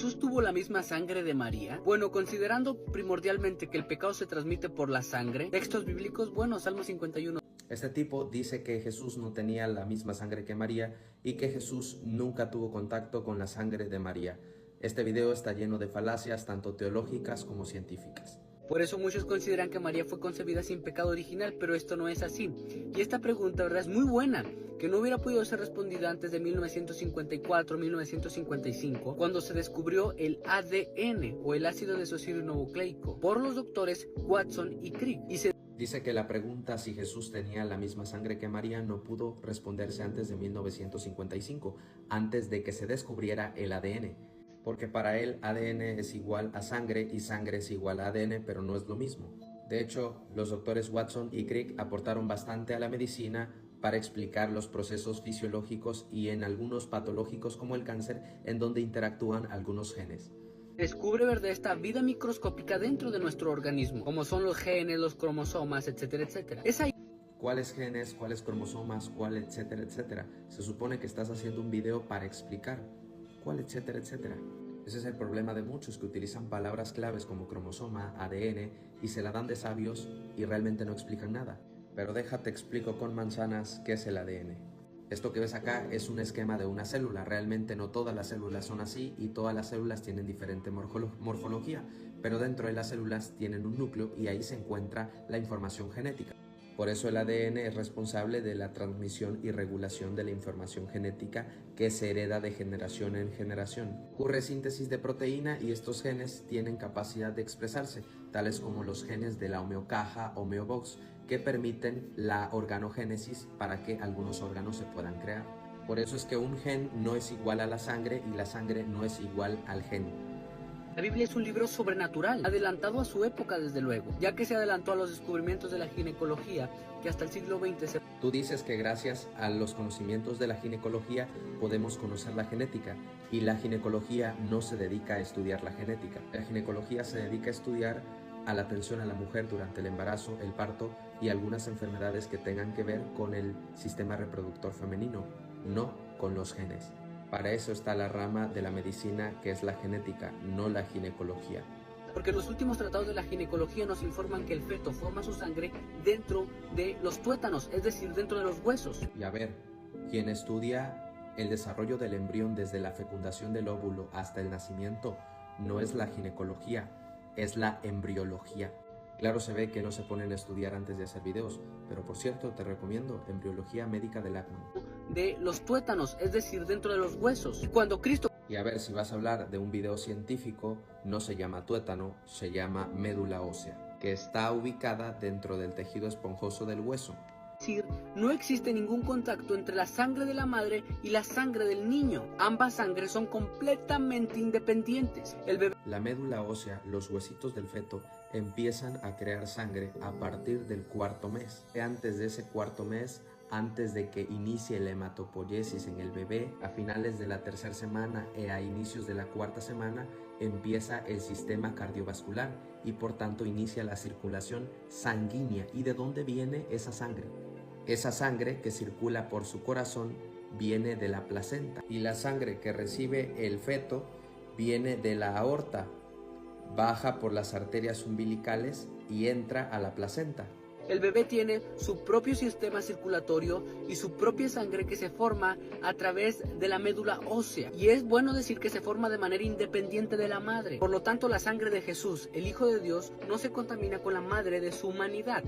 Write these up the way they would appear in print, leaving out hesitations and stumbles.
¿Jesús tuvo la misma sangre de María? Bueno, considerando primordialmente que el pecado se transmite por la sangre, textos bíblicos, bueno, Salmo 51. Este tipo dice que Jesús no tenía la misma sangre que María y que Jesús nunca tuvo contacto con la sangre de María. Este video está lleno de falacias tanto teológicas como científicas. Por eso muchos consideran que María fue concebida sin pecado original, pero esto no es así. Y esta pregunta, ¿verdad?, es muy buena, que no hubiera podido ser respondida antes de 1954-1955, cuando se descubrió el ADN, o el ácido desoxirribonucleico, por los doctores Watson y Crick. Dice que la pregunta si Jesús tenía la misma sangre que María no pudo responderse antes de 1955, antes de que se descubriera el ADN. Porque para él ADN es igual a sangre y sangre es igual a ADN, pero no es lo mismo. De hecho, los doctores Watson y Crick aportaron bastante a la medicina para explicar los procesos fisiológicos y en algunos patológicos como el cáncer, en donde interactúan algunos genes. Descubre, ¿verdad?, esta vida microscópica dentro de nuestro organismo, como son los genes, los cromosomas, etcétera, etcétera. Es ahí. ¿Cuáles genes, cuáles cromosomas, cuál, etcétera, etcétera? Se supone que estás haciendo un video para explicar cuál, etcétera, etcétera. Ese es el problema de muchos que utilizan palabras claves como cromosoma, ADN y se la dan de sabios y realmente no explican nada. Pero déjate explico con manzanas qué es el ADN. Esto que ves acá es un esquema de una célula. Realmente no todas las células son así y todas las células tienen diferente morfología, pero dentro de las células tienen un núcleo y ahí se encuentra la información genética. Por eso el ADN es responsable de la transmisión y regulación de la información genética que se hereda de generación en generación. Ocurre síntesis de proteína y estos genes tienen capacidad de expresarse, tales como los genes de la homeocaja, homeobox, que permiten la organogénesis para que algunos órganos se puedan crear. Por eso es que un gen no es igual a la sangre y la sangre no es igual al gen. La Biblia es un libro sobrenatural, adelantado a su época desde luego, ya que se adelantó a los descubrimientos de la ginecología, que hasta el siglo XX se... Tú dices que gracias a los conocimientos de la ginecología podemos conocer la genética, y la ginecología no se dedica a estudiar la genética. La ginecología se dedica a estudiar a la atención a la mujer durante el embarazo, el parto y algunas enfermedades que tengan que ver con el sistema reproductor femenino, no con los genes. Para eso está la rama de la medicina que es la genética, no la ginecología. Porque los últimos tratados de la ginecología nos informan que el feto forma su sangre dentro de los tuétanos, es decir, dentro de los huesos. Y a ver, quien estudia el desarrollo del embrión desde la fecundación del óvulo hasta el nacimiento no es la ginecología, es la embriología. Claro, se ve que no se ponen a estudiar antes de hacer videos, pero por cierto te recomiendo Embriología Médica de Lachman. De los tuétanos, es decir, dentro de los huesos. Y cuando Cristo... Y a ver, si vas a hablar de un video científico, no se llama tuétano, se llama médula ósea, que está ubicada dentro del tejido esponjoso del hueso. No existe ningún contacto entre la sangre de la madre y la sangre del niño. Ambas sangres son completamente independientes. La médula ósea, los huesitos del feto, empiezan a crear sangre a partir del cuarto mes. Antes de ese cuarto mes, antes de que inicie la hematopoiesis en el bebé, a finales de la tercera semana y a inicios de la cuarta semana, empieza el sistema cardiovascular y por tanto inicia la circulación sanguínea. ¿Y de dónde viene esa sangre? Esa sangre que circula por su corazón viene de la placenta y la sangre que recibe el feto viene de la aorta, baja por las arterias umbilicales y entra a la placenta. El bebé tiene su propio sistema circulatorio y su propia sangre que se forma a través de la médula ósea. Y es bueno decir que se forma de manera independiente de la madre. Por lo tanto, la sangre de Jesús, el Hijo de Dios, no se contamina con la madre de su humanidad.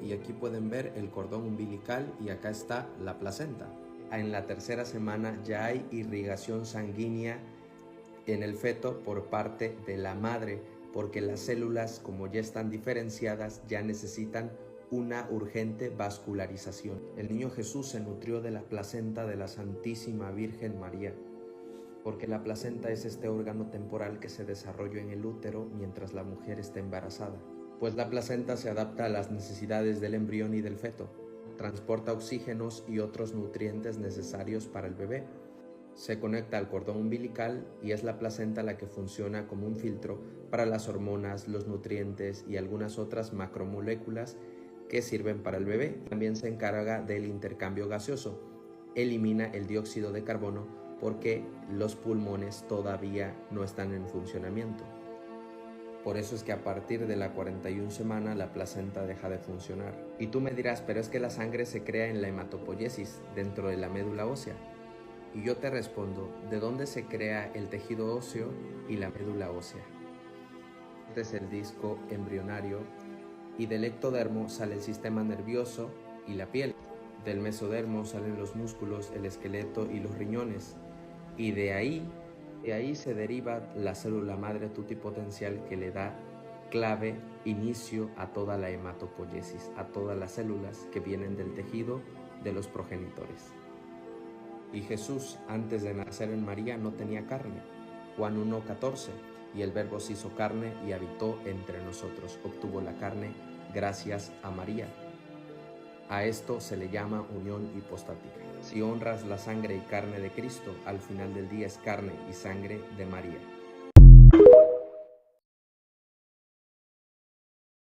Y aquí pueden ver el cordón umbilical y acá está la placenta. En la tercera semana ya hay irrigación sanguínea en el feto por parte de la madre, porque las células, como ya están diferenciadas, ya necesitan una urgente vascularización. El niño Jesús se nutrió de la placenta de la Santísima Virgen María, porque la placenta es este órgano temporal que se desarrolla en el útero mientras la mujer está embarazada. Pues la placenta se adapta a las necesidades del embrión y del feto, transporta oxígenos y otros nutrientes necesarios para el bebé. Se conecta al cordón umbilical y es la placenta la que funciona como un filtro para las hormonas, los nutrientes y algunas otras macromoléculas que sirven para el bebé. También se encarga del intercambio gaseoso, elimina el dióxido de carbono porque los pulmones todavía no están en funcionamiento. Por eso es que a partir de la 41 semana la placenta deja de funcionar. Y tú me dirás, pero es que la sangre se crea en la hematopoiesis, dentro de la médula ósea. Y yo te respondo, ¿de dónde se crea el tejido óseo y la médula ósea? Este es el disco embrionario y del ectodermo sale el sistema nervioso y la piel. Del mesodermo salen los músculos, el esqueleto y los riñones. Y de ahí se deriva la célula madre tutipotencial que le da clave, inicio a toda la hematopoiesis, a todas las células que vienen del tejido de los progenitores. Y Jesús, antes de nacer en María, no tenía carne. Juan 1:14, y el Verbo se hizo carne y habitó entre nosotros, obtuvo la carne gracias a María. A esto se le llama unión hipostática. Si honras la sangre y carne de Cristo, al final del día es carne y sangre de María.